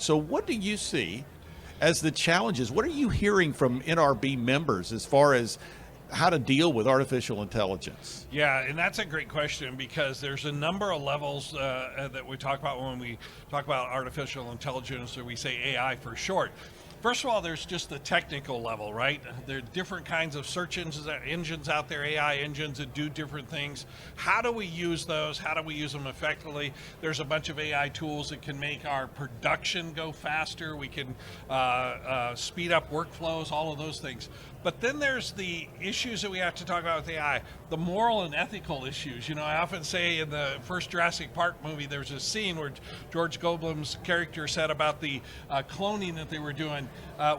So what do you see as the challenges? What are you hearing from NRB members as far as how to deal with artificial intelligence? Yeah, and that's a great question because there's a number of levels that we talk about when we talk about artificial intelligence, or we say AI for short. First of all, there's just the technical level, right? There are different kinds of search engines out there, AI engines that do different things. How do we use those? How do we use them effectively? There's a bunch of AI tools that can make our production go faster. We can speed up workflows, all of those things. But then there's the issues that we have to talk about with AI, the moral and ethical issues. You know, I often say in the first Jurassic Park movie, there's a scene where George Goldblum's character said about the cloning that they were doing.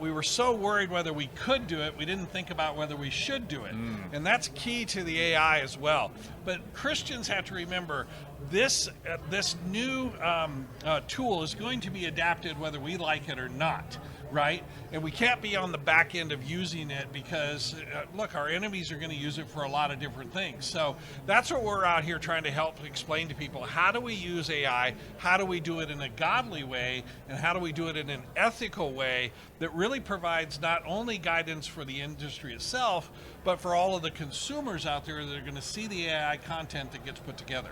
We were so worried whether we could do it, we didn't think about whether we should do it. And that's key to the AI as well. But Christians have to remember this new tool is going to be adapted whether we like it or not. Right? And we can't be on the back end of using it because, look, our enemies are going to use it for a lot of different things. So that's what we're out here trying to help explain to people. How do we use AI? How do we do it in a godly way? And how do we do it in an ethical way that really provides not only guidance for the industry itself, but for all of the consumers out there that are going to see the AI content that gets put together?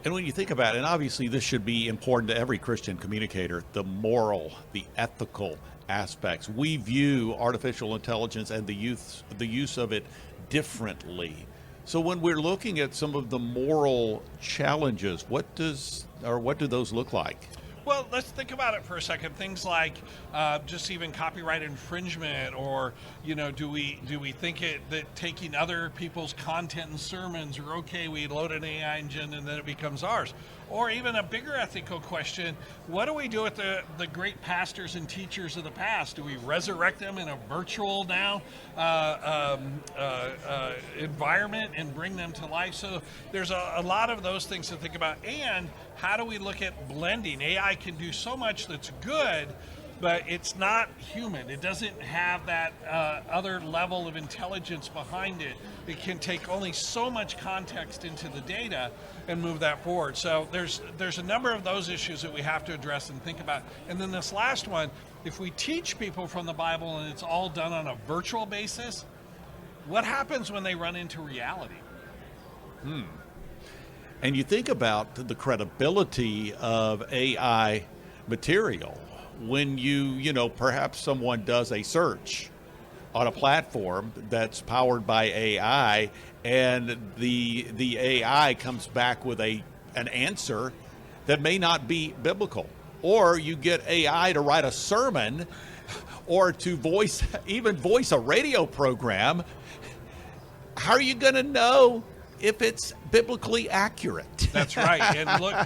And when you think about it, and obviously this should be important to every Christian communicator, the moral, the ethical aspects. We view artificial intelligence and the use of it differently. So when we're looking at some of the moral challenges, what do those look like? Well, let's think about it for a second. Things like just even copyright infringement, or do we think that taking other people's content and sermons are okay? We load an AI engine and then it becomes ours. Or even a bigger ethical question: what do we do with the great pastors and teachers of the past? Do we resurrect them in a virtual now environment and bring them to life? So there's a lot of those things to think about. And how do we look at blending? AI can do so much that's good, but it's not human. It doesn't have that other level of intelligence behind it. It can take only so much context into the data and move that forward. So there's a number of those issues that we have to address and think about. And then this last one, if we teach people from the Bible and it's all done on a virtual basis, what happens when they run into reality? And you think about the credibility of AI material. When perhaps someone does a search on a platform that's powered by AI, and the AI comes back with an answer that may not be biblical, or you get AI to write a sermon or to voice a radio program, how are you going to know if it's biblically accurate? That's right. And look,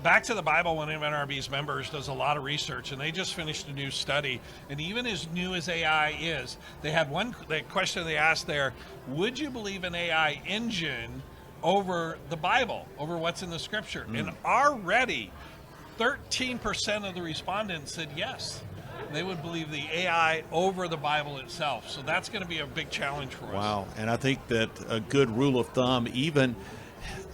back to the Bible, one of NRB's members does a lot of research, and they just finished a new study. And even as new as AI is, they had the question they asked there: would you believe an AI engine over the Bible, over what's in the Scripture? And already 13% of the respondents said yes. They would believe the AI over the Bible itself. So that's going to be a big challenge for us. Wow. And I think that a good rule of thumb, even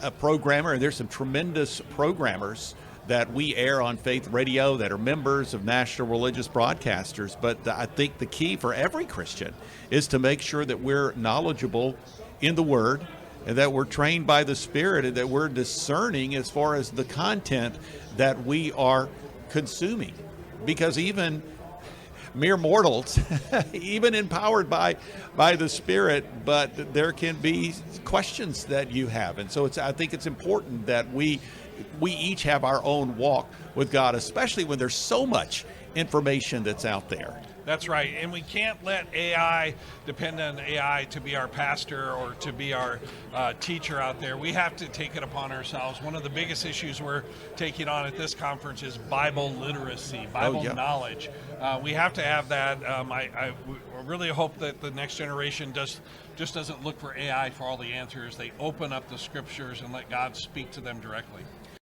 a programmer, and there's some tremendous programmers that we air on Faith Radio that are members of national religious broadcasters. But I think the key for every Christian is to make sure that we're knowledgeable in the Word, and that we're trained by the Spirit, and that we're discerning as far as the content that we are consuming. Because even mere mortals, even empowered by the Spirit, but there can be questions that you have. And so I think it's important that we each have our own walk with God, especially when there's so much information that's out there. That's right. And we can't let AI depend on AI to be our pastor or to be our teacher out there. We have to take it upon ourselves. One of the biggest issues we're taking on at this conference is Bible literacy, Bible knowledge. We have to have that. I really hope that the next generation doesn't look for AI for all the answers. They open up the Scriptures and let God speak to them directly.